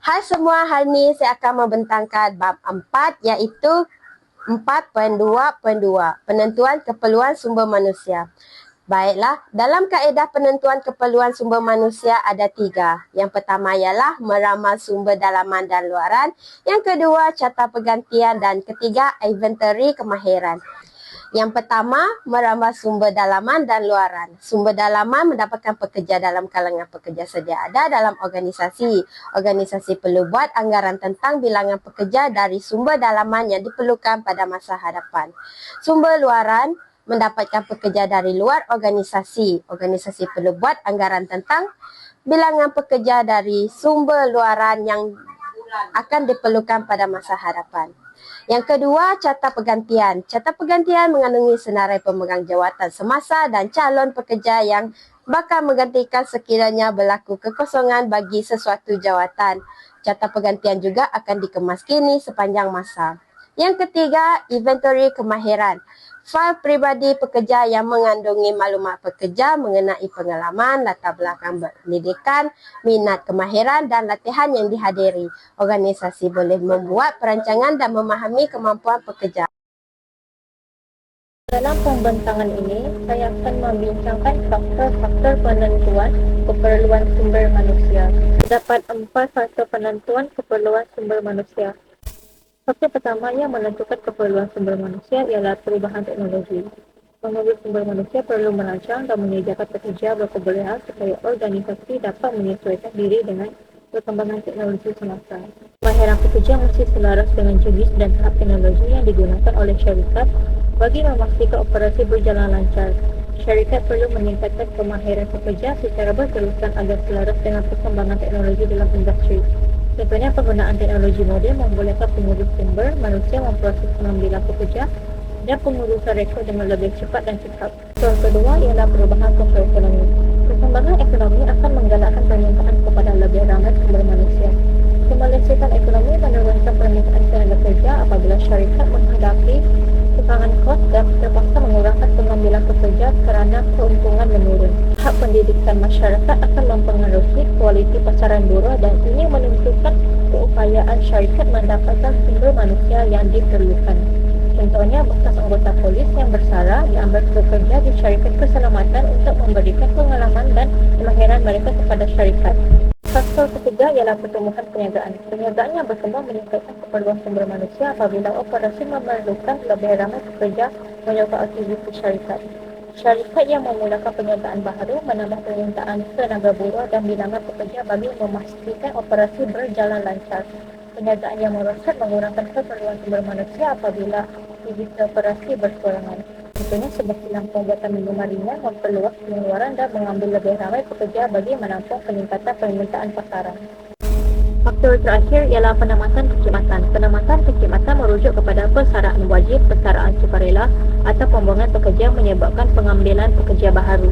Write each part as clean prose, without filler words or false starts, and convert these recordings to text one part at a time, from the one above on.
Hai semua, hari ini saya akan membentangkan bab 4 iaitu 4.2.2 Penentuan keperluan sumber manusia. Baiklah, dalam kaedah penentuan keperluan sumber manusia ada 3. Yang pertama ialah meramal sumber dalaman dan luaran. Yang kedua, carta pergantian. Dan ketiga, inventory kemahiran. Yang pertama, meramal sumber dalaman dan luaran. Sumber dalaman mendapatkan pekerja dalam kalangan pekerja sedia ada dalam organisasi. Organisasi perlu buat anggaran tentang bilangan pekerja dari sumber dalaman yang diperlukan pada masa hadapan. Sumber luaran mendapatkan pekerja dari luar organisasi. Organisasi perlu buat anggaran tentang bilangan pekerja dari sumber luaran yang akan diperlukan pada masa hadapan. Yang kedua, carta pergantian. Carta pergantian mengandungi senarai pemegang jawatan semasa dan calon pekerja yang bakal menggantikan sekiranya berlaku kekosongan bagi sesuatu jawatan. Carta pergantian juga akan dikemas kini sepanjang masa. Yang ketiga, inventory kemahiran. Fail peribadi pekerja yang mengandungi maklumat pekerja mengenai pengalaman, latar belakang pendidikan, minat kemahiran dan latihan yang dihadiri. Organisasi boleh membuat perancangan dan memahami kemampuan pekerja. Dalam pembentangan ini, saya akan membincangkan faktor-faktor penentuan keperluan sumber manusia. Terdapat 4 faktor penentuan keperluan sumber manusia. Faktor pertama yang menentukan keperluan sumber manusia ialah perubahan teknologi. Pengemudi sumber manusia perlu merancang dan menyediakan pekerja berkebolehan supaya organisasi dapat menyesuaikan diri dengan perkembangan teknologi semasa. Kemahiran pekerja mesti selaras dengan jenis dan tahap teknologi yang digunakan oleh syarikat bagi memastikan operasi berjalan lancar. Syarikat perlu meningkatkan kemahiran pekerja secara berterusan agar selaras dengan perkembangan teknologi dalam industri. Contohnya, penggunaan teknologi moden membolehkan pengurus sumber manusia memproses pengambilan pekerja dan pengurusan rekod dengan lebih cepat dan cepat. Yang kedua ialah perubahan sumber ekonomi. Perkembangan ekonomi akan menggalakkan permintaan kepada lebih ramai sumber manusia. Kemelesitan ekonomi menurunkan permintaan tenaga kerja apabila syarikat menghadapi tekanan kos dan terpaksa mengurangkan pengambilan pekerja kerana keuntungan menurun. Hak pendidikan masyarakat akan mempengaruhi kualiti pasaran buruh dan ini menentukan keupayaan syarikat mendapatkan sumber manusia yang diperlukan. Contohnya, bekas anggota polis yang bersalah diambil bekerja di syarikat keselamatan untuk memberikan pengalaman dan kemahiran mereka kepada syarikat. Faktor ketiga ialah pertumbuhan perniagaan. Perniagaan yang berkembang meningkatkan keperluan sumber manusia apabila operasi memerlukan lebih ramai pekerja menyokong aktiviti syarikat. Syarikat yang memulakan perniagaan baharu menambah permintaan tenaga buruh dan bilangan pekerja bagi memastikan operasi berjalan lancar. Perniagaan yang merosot mengurangkan keperluan sumber manusia apabila aktiviti operasi berkurangan. Contohnya, sebuah kilang pembuatan minuman ringan memperluas pengeluaran dan mengambil lebih ramai pekerja bagi menampung peningkatan permintaan pasaran. Faktor terakhir ialah penamatan perkhidmatan. Penamatan perkhidmatan merujuk kepada persaraan wajib, persaraan sukarela atau pembuangan pekerja menyebabkan pengambilan pekerja baharu.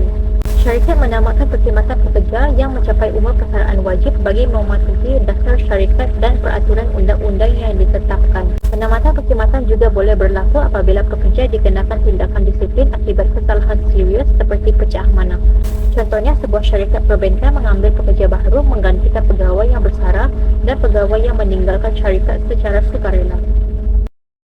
Syarikat menamatkan perkhidmatan pekerja yang mencapai umur persaraan wajib bagi mematuhi dasar syarikat dan peraturan undang-undang yang ditetapkan. Penamatan perkhidmatan juga boleh berlaku apabila pekerja dikenakan tindakan disiplin akibat kesalahan serius seperti pecah manaf. Contohnya, sebuah syarikat perbankan mengambil pekerja baru menggantikan pegawai yang bersara dan pegawai yang meninggalkan syarikat secara sukarela.